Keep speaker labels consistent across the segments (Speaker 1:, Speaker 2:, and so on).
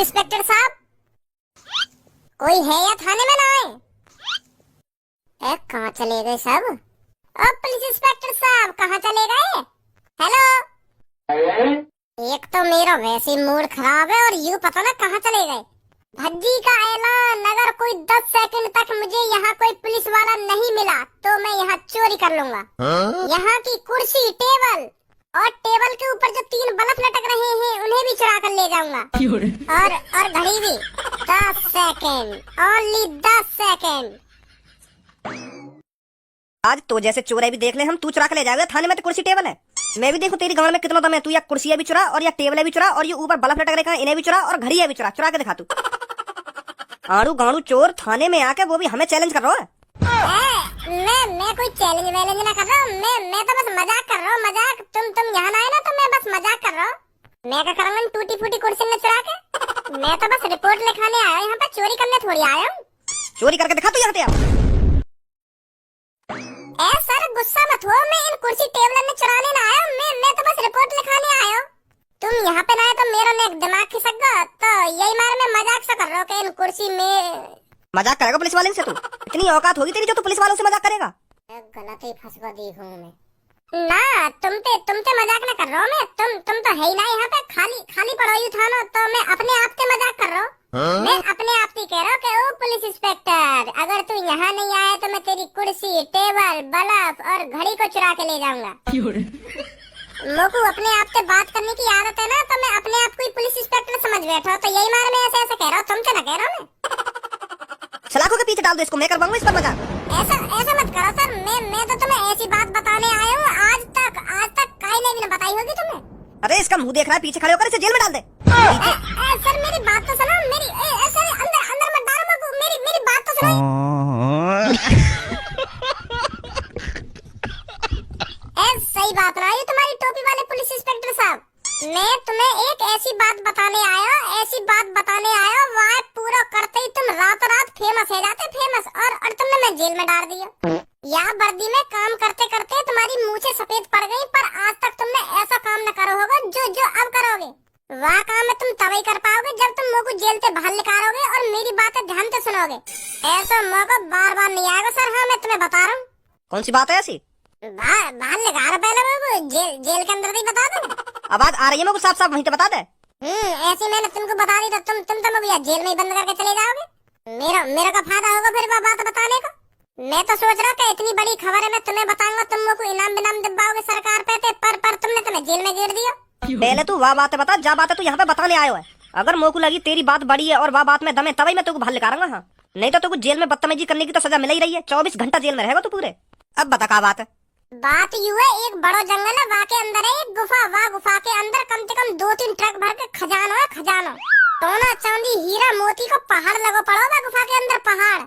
Speaker 1: Inspector साहब, कोई है या थाने में ना आए? कहाँ चले गए सब? पुलिस इंस्पेक्टर साहब कहाँ चले गए? हेलो। एक तो मेरा वैसे मूड खराब है और यूं पता ना कहाँ चले गए। भज्जी का ऐलान, अगर कोई 10 सेकंड तक मुझे यहाँ कोई पुलिस वाला नहीं मिला तो मैं यहाँ चोरी कर लूंगा। यहाँ की कुर्सी, टेबल और टेबल के ऊपर जो 3 बल्ब लटक रहे हैं उन्हें भी चुरा कर ले जाऊंगा। और घड़ी भी 10 सेकंड, ओनली 10 सेकंड।
Speaker 2: आज तो जैसे चोर भी देख ले हम, तू चुरा के ले जाएगा थाने में तो कुर्सी टेबल है। मैं भी देखूं तेरी गांड में कितना दम है। तू या कुर्सियां भी चुरा और या टेबल भी चुरा और ये ऊपर बल्ब लटक रहे इन्हें भी चुरा और घड़ियां भी चुरा के दिखा तू। आड़ू गाड़ू चोर थाने में आके वो भी हमें चैलेंज कर रहा है।
Speaker 1: मैं कोई चैलेंज वैलेंज ना कर रहा हूँ। मैं तो बस मजाक कर रहा हूँ, मजाक। तुम यहाँ आए ना तो मैं बस मजाक कर रहा हूँ। मैं क्या करूँगा टूटी फूटी कुर्सी में चुरा के? मैं तो बस रिपोर्ट लिखाने आया हूँ, यहाँ पे चोरी करने थोड़ी आया हूँ।
Speaker 2: चोरी करके दिखा तू यहाँ पे।
Speaker 1: सर गुस्सा मत हो, मैं इन कुर्सी टेबल में चुराने ना आया हूँ। मैं तो बस रिपोर्ट लिखाने आया हूँ। तुम यहाँ पे ना आए तो मेरा ने दिमाग खिसक गया, तो यही मारे मैं मजाक सा कर रहा हूँ कि इन कुर्सी में।
Speaker 2: मजाक करेगा पुलिस वाले से? तू इतनी औकात होगी तेरी जो तू पुलिस वालों से मजाक करेगा?
Speaker 1: गलत ही फंसवा दी हूँ मैं ना। तुम पे मजाक ना कर रहा हूँ मैं। तुम तो है ही ना यहाँ पे, खाली पड़ा ही था ना, तो मैं अपने आप के मजाक कर रहा हूँ। मैं अपने आप से कह रहा हूँ कि ओ पुलिस इंस्पेक्टर, अगर तू यहाँ नहीं आए तो मैं तेरी कुर्सी, टेबल, बल्ब और घड़ी को चुरा के ले जाऊंगा। मोकू अपने आप से बात करने की आदत है ना, तो मैं अपने आप को ही पुलिस इंस्पेक्टर समझ बैठा हूँ, तो यही मारे मैं ऐसे कह रहा हूँ। तुमसे ना कह रहा हूँ मैं।
Speaker 2: सलाखों के पीछे डाल दो इसको, मैं करवाऊंगा इस पर मजाक।
Speaker 1: ऐसा मत करो सर। मैं तो तुम्हें ऐसी बात बताने आया हूँ, आज तक काई ने भी ना बताई होगी तुम्हें।
Speaker 2: अरे इसका मुंह देख रहा है, पीछे खड़े होकर इसे जेल में डाल दे।
Speaker 1: सर मेरी बात तो सुनो। मेरी सर अंदर मत डालो मोकू, मेरी बात तो सुनो। सही बात ना ये तुम्हारी टोपी वाले पुलिस इंस्पेक्टर साहब। मैं तुम्हें एक ऐसी बात बताने आया, वाह पूरा करते ही तुम रात फेमस है जाते, फेमस। और तुमने मैं जेल में डाल दिया। या वर्दी में काम करते करते तुम्हारी मूछें सफेद पड़ गई, पर आज तक तुमने ऐसा काम न करो होगा जो अब करोगे। वह काम में तुम तभी कर पाओगे जब तुम मोको जेल से बाहर निकालोगे और मेरी बातें ध्यान से सुनोगे। ऐसा मौका बार नहीं आएगा सर। हाँ मैं तुम्हें बता रहा हूँ।
Speaker 2: कौन सी बात है ऐसी?
Speaker 1: बाहर निकाल पहले वो जेल के अंदर ही बता दो।
Speaker 2: आवाज आ रही है मेरे को, साफ वहीं पे बता दे।
Speaker 1: ऐसे मैंने तुमको बता दी तो तुम तो मुझे जेल में ही बंद करके चले जाओगे। मेरा का फायदा होगा फिर वह बात बताने का। मैं तो सोच रहा था इतनी बड़ी खबर है, मैं तुम्हें बताऊंगा, तुम को इनाम दिलवाओगे सरकार पे, पर तुमने तुम्हें जेल में गिर दिया।
Speaker 2: पहले तू वह बात बता, जा बात है तू यहाँ पे बताने आयो है। अगर मोकू लगी तेरी बात बड़ी है और वह बात में दम है, तभी मैं तुमको बाहर निकालूंगा। हाँ नहीं तो तुमको जेल में बदतमीजी करने की तो सजा मिल ही रही है। 24 घंटा जेल में रहेगा तू पूरे। अब बता क्या बात है?
Speaker 1: बात यूं है, एक बड़ा जंगल है, वहाँ के अंदर है एक गुफा। वह गुफा के अंदर कम से कम 2-3 ट्रक भर के खजाना है, खजाना। सोना चांदी हीरा मोती को पहाड़ लगो पड़ो वह गुफा के अंदर, पहाड़।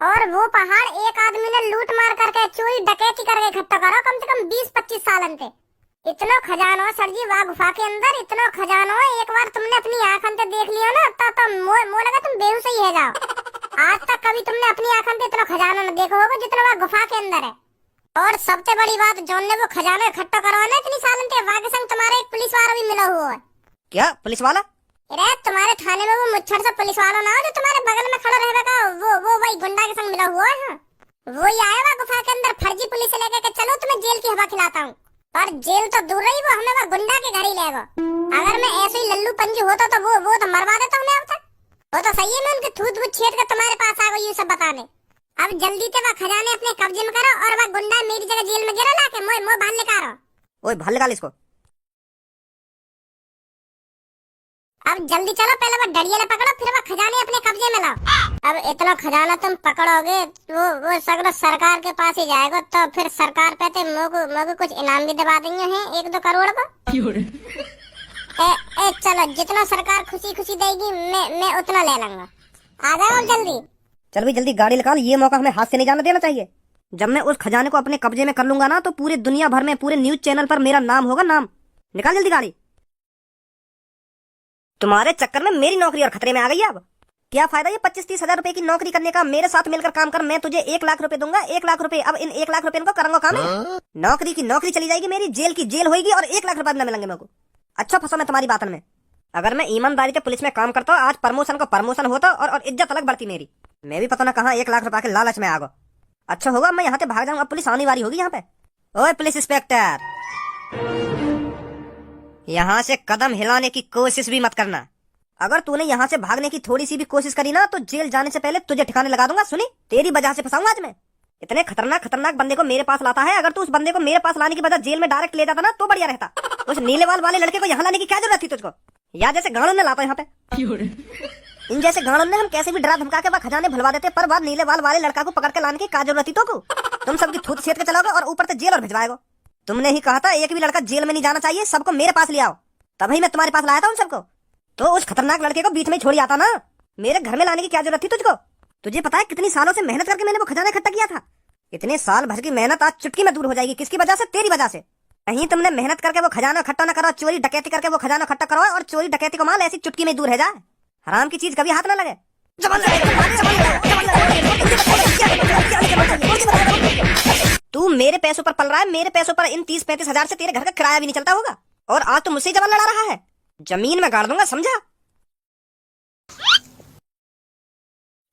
Speaker 1: और वो पहाड़ एक आदमी ने लूट मार करके, चोरी डकैती करके इकट्ठा करो कम से कम 20-25 सालन से। इतना खजाना है सर जी वह गुफा के अंदर, इतना खजाना है। एक बार तुमने अपनी आंखों से देख लिया ना तो मो लगा तुम बेहोश ही है जाओ। आज तक कभी तुमने अपनी आंखों से इतना खजाना न देखा होगा जितना वह गुफा के अंदर है। और सबसे बड़ी बात, जो ने वो खजाना इकट्ठा करवाना इतनी सालन से, वहाँ के संग तुम्हारा एक पुलिस वाला भी मिला हुआ है।
Speaker 2: क्या पुलिस वाला?
Speaker 1: अरे तुम्हारे थाने में वो मुच्छर सा पुलिस वाला ना हो जो तुम्हारे बगल में खड़ा रहेगा, वो वही गुंडा के संग मिला हुआ है। वो ही आया हुआ गुफा के अंदर फर्जी पुलिस से लेके चलो तुम्हें जेल की हवा खिलाता हूँ। पर जेल तो दूर रही, वो हमें वो गुंडा के घर ही लेगा। अगर मैं ऐसे ही लल्लू पंजी होता तो वो तो मरवा देता हमें अब तक। वो तो सही है, मैं उनके थूत छेद कर तुम्हारे पास आ गई ये सब बताने। अब जल्दी से वह खजाने अपने कब्जे में करो और वह गुंडा मेरी जगह जेल में गिरा लाके मोय बाहर निकालो।
Speaker 2: ओए बाहर निकाल इसको।
Speaker 1: अब जल्दी चलो, पहले वो डरिया पकड़ो, फिर वो खजाने अपने कब्जे में लाओ। अब इतना खजाना तुम पकड़ोगे वो सगड़ा सरकार के पास ही जाएगा, तो फिर सरकार पे तो मोको कुछ इनाम भी दिवा देंगे हैं 1-2 करोड़ का। चलो जितना सरकार खुशी देगी मैं उतना ले लूंगा। आ जाओ जल्दी।
Speaker 2: चल भी जल्दी गाड़ी निकाल, ये मौका हमें हाथ से नहीं जाने देना चाहिए। जब मैं उस खजाने को अपने कब्जे में कर लूंगा ना तो पूरे दुनिया भर में, पूरे न्यूज चैनल पर मेरा नाम होगा, नाम। निकाल जल्दी गाड़ी। तुम्हारे चक्कर में मेरी नौकरी और खतरे में आ गई है। अब क्या फायदा ये 25-30 हजार रुपए की नौकरी करने का? मेरे साथ मिलकर काम कर, मैं तुझे 1 लाख रुपए दूंगा, 1 लाख रुपए। अब इन 1 लाख रुपए को करूंगा काम है। नौकरी की नौकरी चली जाएगी मेरी, जेल की जेल होगी और 1 लाख रुपए न मिलेंगे मेरे को। अच्छा फंसा मैं तुम्हारी बात में। अगर मैं ईमानदारी से पुलिस में काम करता आज प्रमोशन को प्रमोशन होता और इज्जत अलग बढ़ती मेरी। मैं भी पता ना कहाँ 1 लाख रुपए के लालच में आ गो। अच्छा होगा मैं यहाँ से भाग जाऊंगा, पुलिस आने वाली होगी यहाँ पे। ओए पुलिस इंस्पेक्टर, यहाँ से कदम हिलाने की कोशिश भी मत करना। अगर तूने यहाँ से भागने की थोड़ी सी भी कोशिश करी ना तो जेल जाने से पहले तुझे ठिकाने लगा दूंगा। सुनी, तेरी वजह से फंसाऊंगा आज मैं। इतने खतरनाक बंदे को मेरे पास लाता है, अगर तू उस बंदे को मेरे पास लाने की बजाय जेल में डायरेक्ट ले जाता ना तो बढ़िया रहता। उस नीलेवाल वाले लड़के को यहाँ लाने की क्या जरूरत थी तुझको? या जैसे गाड़ों ने लाता यहाँ पे। इन जैसे गाड़ों ने हम कैसे भी डरा धमका के वह खजाने भुलवा देते, पर वह नीलेवाल वाले लड़का को पकड़ के लाने की क्या जरूरत थी तो? तुम सबकी थूत सेत के चलाओगे और ऊपर से जेल और भिजवाएगा। तुमने ही कहा था एक भी लड़का जेल में नहीं जाना चाहिए, सबको मेरे पास ले आओ, तभी मैं तुम्हारे पास लाया था उन सबको। तो उस खतरनाक लड़के को बीच में छोड़ आता ना, मेरे घर में लाने की क्या जरूरत थी तुझको? तुझे पता है कितनी सालों से मेहनत करके मैंने वो खजाना इकट्ठा किया था? इतने साल भर की मेहनत आज चुटकी में दूर हो जाएगी। किसकी वजह से? तेरी वजह से। कहीं तुमने मेहनत करके वो खजाना इकट्ठा न करो, चोरी डकैती करके वो खजाना इकट्ठा करो और चोरी डकैती को माल ऐसी चुटकी में दूर है जाए। हराम की चीज कभी हाथ न लगे। तू मेरे पैसों पर पल रहा है, मेरे पैसों पर। इन 30-35 हजार से तेरे घर का किराया भी नहीं चलता होगा और आज तो मुझसे जवान लड़ा रहा है। जमीन में गाड़ दूंगा, समझा?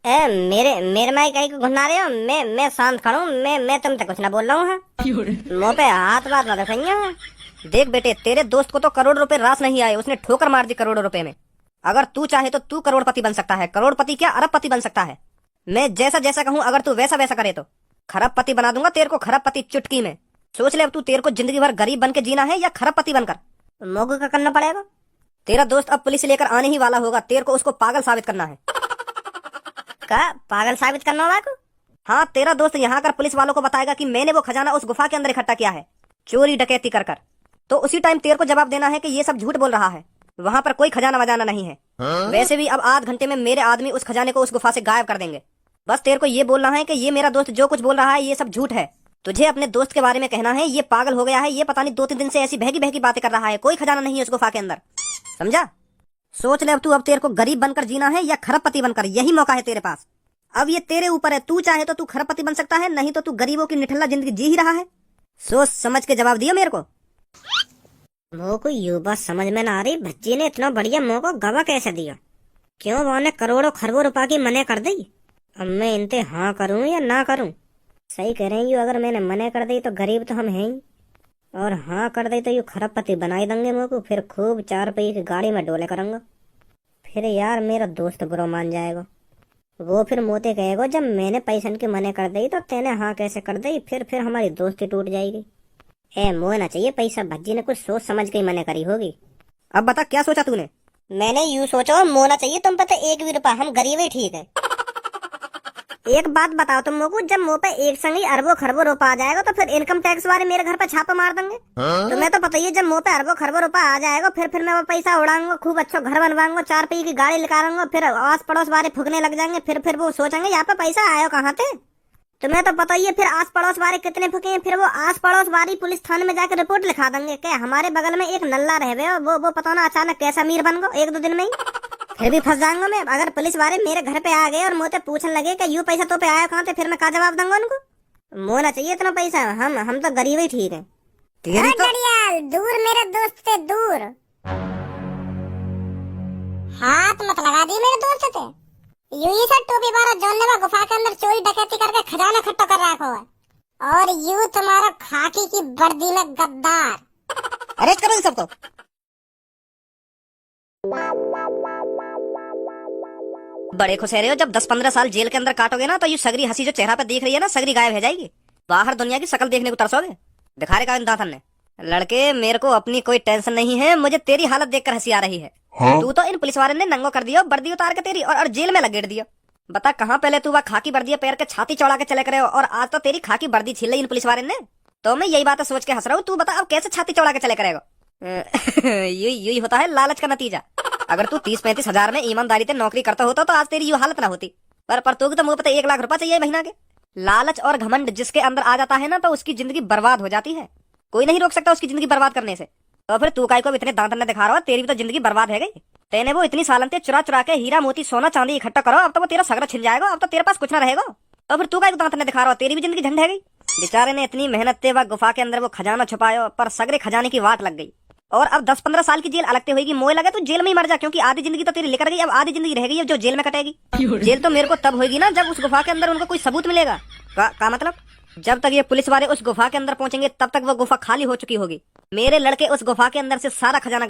Speaker 2: मेरे माई कहीं को घुना रहे हो? मैं शांत खड़ा हूँ, मैं तुमसे कुछ ना बोल रहा हूँ। मुँह पे हाथ बात ना रखेंगे। देख बेटे, तेरे दोस्त को तो करोड़ रुपए रास नहीं आए, उसने ठोकर मार दी करोड़ों रुपए में। अगर तू चाहे तो तू करोड़पति बन सकता है। करोड़पति क्या, अरबपति बन सकता है। मैं जैसा जैसा कहूँ अगर तू वैसा वैसा करे तो खरबपति बना दूंगा तेरे को, खरबपति चुटकी में। सोच ले अब तू, तेरे को जिंदगी भर गरीब बन के जीना है या खरबपति बनकर? मोगू का करना पड़ेगा। तेरा दोस्त अब पुलिस लेकर आने ही वाला होगा, तेरे को उसको पागल साबित करना है। क्या पागल साबित करना होगा को? हाँ, तेरा दोस्त यहाँ कर पुलिस वालों को बताएगा कि मैंने वो खजाना उस गुफा के अंदर इकट्ठा किया है चोरी डकैती कर कर। तो उसी टाइम तेरे को जवाब देना है कि ये सब झूठ बोल रहा है, वहाँ पर कोई खजाना वजाना नहीं है। वैसे भी अब आध घंटे में मेरे आदमी उस खजाने को उस गुफा से गायब कर देंगे। बस तेरे को ये बोलना है कि ये मेरा दोस्त जो कुछ बोल रहा है ये सब झूठ है। तुझे अपने दोस्त के बारे में कहना है ये पागल हो गया है, ये पता नहीं 2-3 दिन से ऐसी बहकी बहकी बातें कर रहा है, कोई खजाना नहीं है उस गुफा के अंदर, समझा? सोच ले अब तू, अब तेरे को गरीब बनकर जीना है या खरबपति बनकर, यही मौका है तेरे पास। अब ये तेरे ऊपर है, तू चाहे तो तू खरबपति बन सकता है, नहीं तो तू गरीबों की निठल्ला जिंदगी जी ही रहा है। सोच समझ के जवाब दिया मेरे को। को यू बात समझ में ना आ रही, भज्जी ने इतना बढ़िया मौका गवा कैसे दिया? क्यों वो ने करोड़ों खरबों रुपए की मने कर दी? अब मैं इनते हाँ करूं या ना करूं? सही कह रही हूँ, अगर मैंने मने कर दी तो गरीब तो हम हैं ही, और हाँ कर दी तो यू खरबपति बनाई देंगे मोको। फिर खूब 4 पहिए की गाड़ी में डोले करूंगा। फिर यार मेरा दोस्त बुरा मान जाएगा, वो फिर मोते कहेगा जब मैंने पैसन की मने कर दी तो तेने हाँ कैसे कर दी। फिर हमारी दोस्ती टूट जाएगी। ए मोना चाहिए पैसा, भज्जी ने कुछ सोच समझ के मने करी होगी। अब बता क्या सोचा तूने? मैंने यूँ सोचा मोना चाहिए तुम पता 1 भी रुपया, हम गरीब ही ठीक है। एक बात बताओ तुम लोगों, जब मुँह पे एक संग ही अरबों खरबों रुपया आ जाएगा तो फिर इनकम टैक्स वाले मेरे घर पे छापा मार देंगे। तुम्हें तो पता ही है, जब मुँह पे अरबों खरबों रुपया आ जाएगा फिर मैं वो पैसा उड़ाऊंगा, खूब अच्छा घर बनवाऊंगा, 4 पहिए की गाड़ी निकालूंगा, फिर आस पड़ोस वाले फुकने लग जाएंगे। फिर वो सोचेंगे यहाँ पे पैसा आयो कहाँ थे। तुम्हें तो पता ही है फिर आस पड़ोस वाले कितने फुके हैं। फिर वो आस पड़ोस वाली पुलिस थाने में जाकर रिपोर्ट लिखा देंगे कि हमारे बगल में एक नल्ला रह गए, वो पता ना अचानक कैसा अमीर बन गो 1-2 दिन में ही। फिर भी फंस जाऊंगा मैं। अगर पुलिस वाले मेरे घर पे आ गए और मुझे पूछने लगे कि यू पैसा तो पे आया कहाँ थे, फिर मैं क्या जवाब दूंगा उनको? मोना चाहिए इतना पैसा, हम तो गरीब ही ठीक है। दूर मेरे दोस्त से दूर हाथ मत लगा दी मेरे दोस्त से। यू सर टोपी वाला जॉन ने गुफा के अंदर चोरी डकैती करके खजाना इकट्ठा कर रखा है, और यू तुम्हारा खाकी की वर्दी में गद्दार। अरेस्ट करो इन सबको। बड़े खुश रहे हो, जब 10-15 साल जेल के अंदर काटोगे ना तो ये सगरी हंसी जो चेहरा पे दिख रही है ना, सगरी गायब हो जाएगी। बाहर दुनिया की शक्ल देखने को तरसोगे। दिखा रहे का दातन ने। लड़के मेरे को अपनी कोई टेंशन नहीं है, मुझे तेरी हालत देखकर हंसी आ रही है। हाँ? तू तो इन पुलिस वाले ने नंगो कर दिया, वर्दी उतार के तेरी, और जेल में लगेड़ दिया। बता कहाँ पहले तू वह खाकी वर्दी पैर के छाती चौड़ा के चले करे हो, और आज तो तेरी खाकी वर्दी छीन ली इन पुलिस वाले ने। तो मैं यही बात सोच के हंस रहा हूँ। तू बता अब कैसे छाती चौड़ा के चले करेगा? यही होता है लालच का नतीजा। अगर तू 30-35 हजार में ईमानदारी से नौकरी करता होता तो आज तेरी ये हालत ना होती। पर तू तो मुझे पता 1 लाख रुपया चाहिए महीना के। लालच और घमंड जिसके अंदर आ जाता है ना तो उसकी जिंदगी बर्बाद हो जाती है। कोई नहीं रोक सकता उसकी जिंदगी बर्बाद करने से। तो फिर तू काय को इतने दांत न दिखा रहा हो, तेरी भी तो जिंदगी बर्बाद है गई। तेने वो इतनी सालन चुरा चुरा के हीरा मोती सोना चांदी इकट्ठा करो, अब तो वो तेरा सगरा छिल जाएगा, अब तो तेरे पास कुछ ना रहेगा। तो फिर तू काय को दांत न दिखा रहा हो, तेरी भी जिंदगी झंड है गई। बेचारे ने इतनी मेहनत से वह गुफा के अंदर वो खजाना छुपाया, पर सगरे खजाने की वाट लग गई और अब 10-15 साल की जेल अलग होगी। मोए लगे तू जेल में ही मर जा, क्योंकि आधी जिंदगी तो तेरी लेकर गई, अब आधी जिंदगी रह गई है जो जेल में कटेगी। जेल तो मेरे को तब होगी ना जब उस गुफा के अंदर उनको कोई सबूत मिलेगा। का मतलब? जब तक ये पुलिस वाले उस गुफा के अंदर पहुंचेंगे तब तक वो गुफा खाली हो चुकी होगी। मेरे लड़के उस गुफा के अंदर से सारा खजाना